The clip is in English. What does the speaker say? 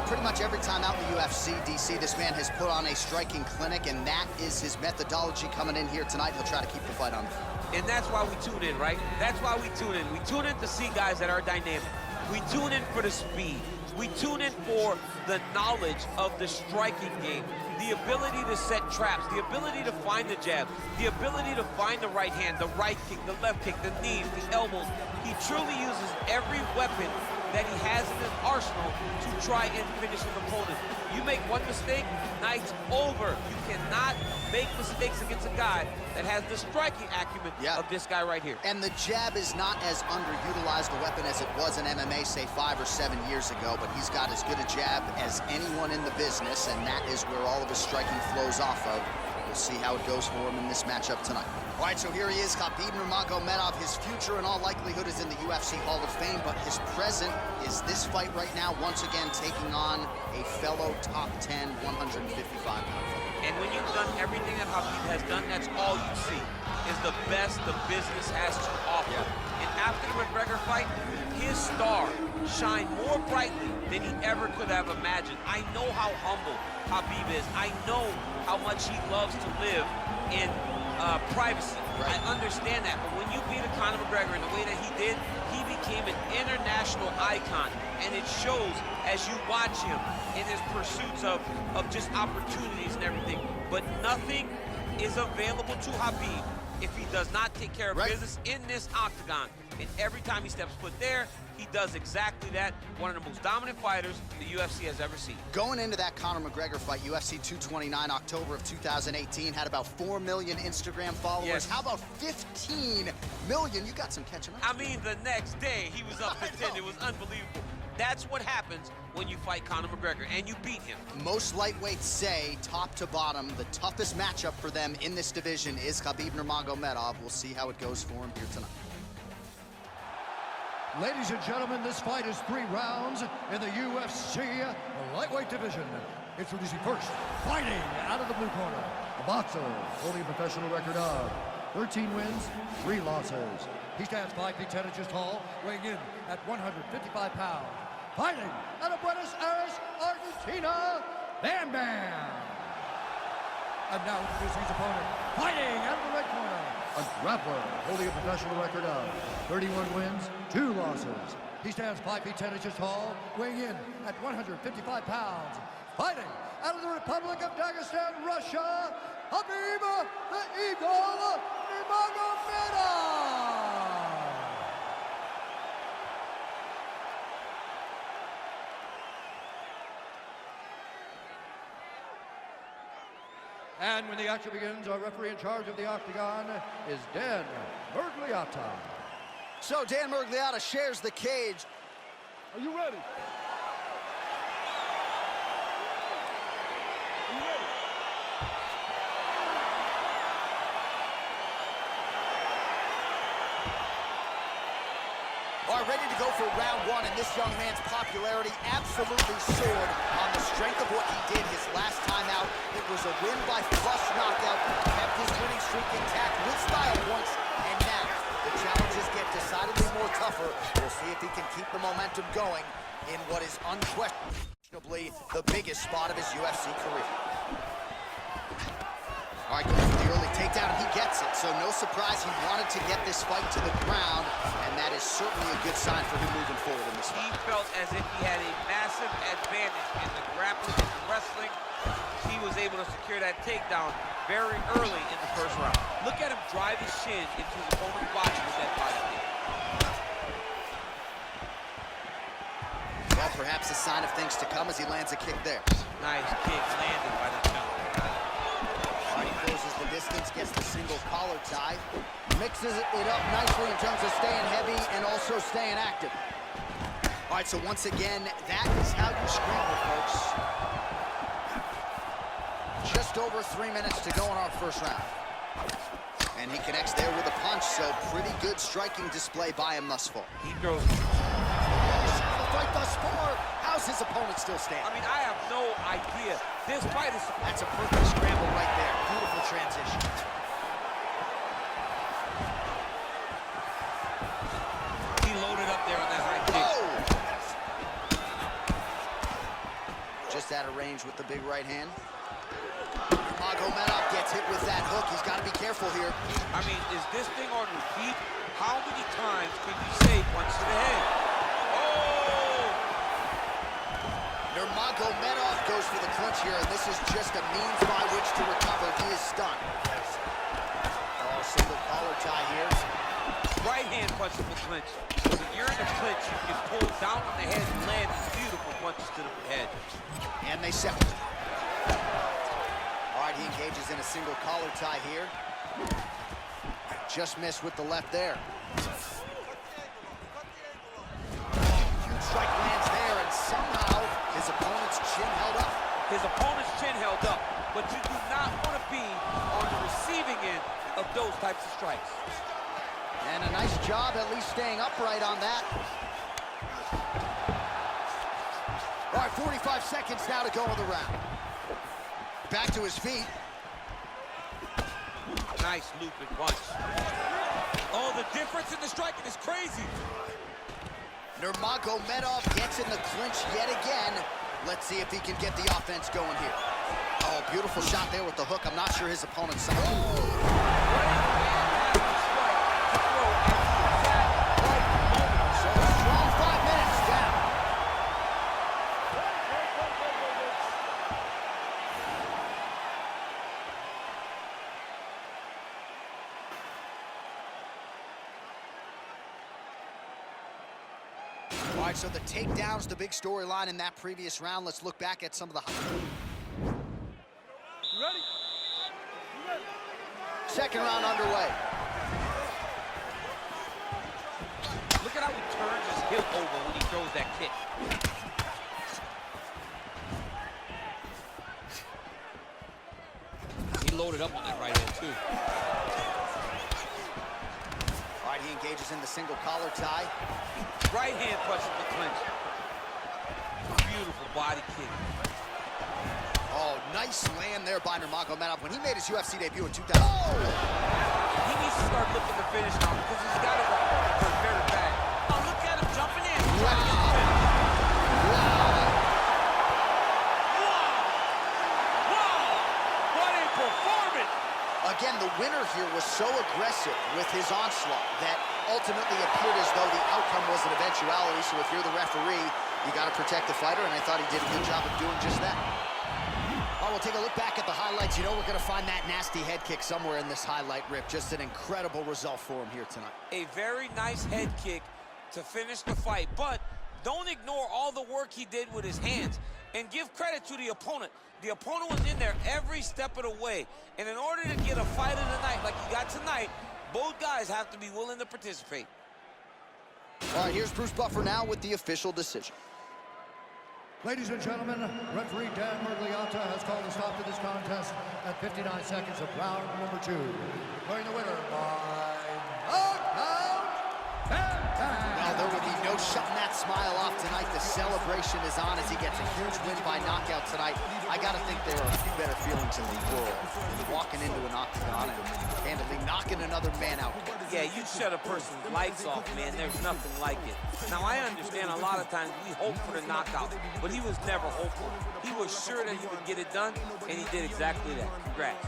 pretty much every time out in the UFC, DC, this man has put on a striking clinic, and that is his methodology coming in here tonight. He'll try to keep the fight on. And that's why we tune in, right? That's why we tune in. We tune in to see guys that are dynamic. We tune in for the speed. We tune in for the knowledge of the striking game, the ability to set traps, the ability to find the jab, the ability to find the right hand, the right kick, the left kick, the knees, the elbows. He truly uses every weapon that he has in his arsenal to try and finish his opponent. You make one mistake, night's over. You cannot make mistakes against a guy that has the striking acumen of this guy right here. And the jab is not as underutilized a weapon as it was in MMA, say 5 or 7 years ago, but he's got as good a jab as anyone in the business, and that is where all of his striking flows off of. We'll see how it goes for him in this matchup tonight. All right, so here he is, Khabib Nurmagomedov. His future, in all likelihood, is in the UFC Hall of Fame, but his present is this fight right now, once again taking on a fellow top 10, 155-pound fighter. And when you've done everything that Khabib has done, that's all you see, is the best the business has to offer. And after the McGregor fight, his star shined more brightly than he ever could have imagined. I know how humble Khabib is. I know how much he loves to live in privacy. I understand that, but when you beat a Conor McGregor in the way that he did, he became an international icon, and it shows as you watch him in his pursuits of just opportunities and everything. But nothing is available to Khabib if he does not take care of business in this octagon. And every time he steps foot there, he does exactly that. One of the most dominant fighters the UFC has ever seen. Going into that Conor McGregor fight, UFC 229, October of 2018, had about 4 million Instagram followers. Yes. How about 15 million? You got some catching up. I mean, the next day, he was up to 10. It was unbelievable. That's what happens when you fight Conor McGregor, and you beat him. Most lightweights say, top to bottom, the toughest matchup for them in this division is Khabib Nurmagomedov. We'll see how it goes for him here tonight. Ladies and gentlemen, this fight is 3 rounds in the UFC lightweight division. Introducing first, fighting out of the blue corner, a boxer holding a professional record of 13 wins, 3 losses. He stands 5 feet 10 inches tall, weighing in at 155 pounds. Fighting out of Buenos Aires, Argentina, Bam Bam. And now introducing his opponent, fighting out of the red corner, a grappler holding a professional record of 31 wins, 2 losses. He stands 5 feet 10 inches tall, weighing in at 155 pounds. Fighting out of the Republic of Dagestan, Russia, Khabib the Eagle Nurmagomedov. And when the action begins, our referee in charge of the octagon is Dan Miragliotta. So Dan Miragliotta shares the cage. Are you ready? Are you ready? All right, ready to go for round 1, and this young man's popularity absolutely soared on the strength of what he did his last time out. It was a win by flush knockout, kept his winning streak intact with style points, and now the challenges get decidedly more tougher. We'll see if he can keep the momentum going in what is unquestionably the biggest spot of his UFC career. All right, going for the early takedown, and he gets it. So no surprise he wanted to get this fight to the ground, and that is certainly a good sign for him moving forward in this fight. He felt as if he had a massive advantage in the grappling and the wrestling. He was able to secure that takedown very early in the first round. Look at him drive his shin into his opponent's body with that body kick. Well, perhaps a sign of things to come as he lands a kick there. Nice kick landed by the gentleman. He closes the distance, gets the single collar tie, mixes it up nicely in terms of staying heavy and also staying active. All right, so once again, that is how you scramble, folks. Just over 3 minutes to go in our first round. And he connects there with a punch, so pretty good striking display by him thus far. He throws. The fight thus far, how's his opponent still standing? I mean, I have no idea. This fight is... That's a perfect scramble right there. Beautiful transition. He loaded up there on that high kick. Oh! out of range with the big right hand. Nurmagomedov gets hit with that hook. He's got to be careful here. I mean, is this thing on repeat? How many times can you say punch to the head? Oh! Nurmagomedov goes for the clinch here, and this is just a means by which to recover. He is stunned. Oh, single collar tie here. Right hand punch to the clinch. So if you're in the clinch, you can pull down on the head and land these beautiful punches to the head. And they separate. All right, he engages in a single collar tie here. Just missed with the left there. Huge strike lands there, and somehow his opponent's chin held up. His opponent's chin held up, but you do not want to be on the receiving end of those types of strikes. And a nice job at least staying upright on that. All right, 45 seconds now to go in the round. Back to his feet. Nice looping punch. Oh, the difference in the striking is crazy. Nurmagomedov gets in the clinch yet again. Let's see if he can get the offense going here. Oh, beautiful shot there with the hook. I'm not sure his opponent's side. Oh! So a strong 5 minutes down. All right, so the takedown's the big storyline in that previous round. Let's look back at some of the... Ready? Second round underway. Look at how he turns his hip over when he throws that kick. He loaded up on that right hand, too. All right, he engages in the single collar tie. Right hand punch to the clinch. Beautiful body kick. Oh, nice land there by Nurmagomedov when he made his UFC debut in 2000. He needs to start looking to finish now because he's got his opponent hurt very bad. Oh, look at him jumping in. Trying to get the finish. Wow! What a performance! Again, the winner here was so aggressive with his onslaught that ultimately appeared as though the outcome was an eventuality. So if you're the referee, you got to protect the fighter, and I thought he did a good job of doing just that. All right, we'll take a look back at the highlights. You know we're going to find that nasty head kick somewhere in this highlight rip. Just an incredible result for him here tonight. A very nice head kick to finish the fight, but don't ignore all the work he did with his hands, and give credit to the opponent. The opponent was in there every step of the way, and in order to get a fight of the night like you got tonight, both guys have to be willing to participate. All right, here's Bruce Buffer now with the official decision. Ladies and gentlemen, referee Dan Mergliata has called a stop to this contest at 59 seconds of round number 2. Declaring the winner by knockout. Well, there will be no shutting that smile off tonight. The celebration is on as he gets a huge win by knockout tonight. I got to think there are a few better feelings in the world than walking into an octagon and handily knocking another man out. Yeah, you shut a person's lights off, man. There's nothing like it. Now, I understand a lot of times we hope for the knockout, but he was never hopeful. He was sure that he would get it done, and he did exactly that. Congrats.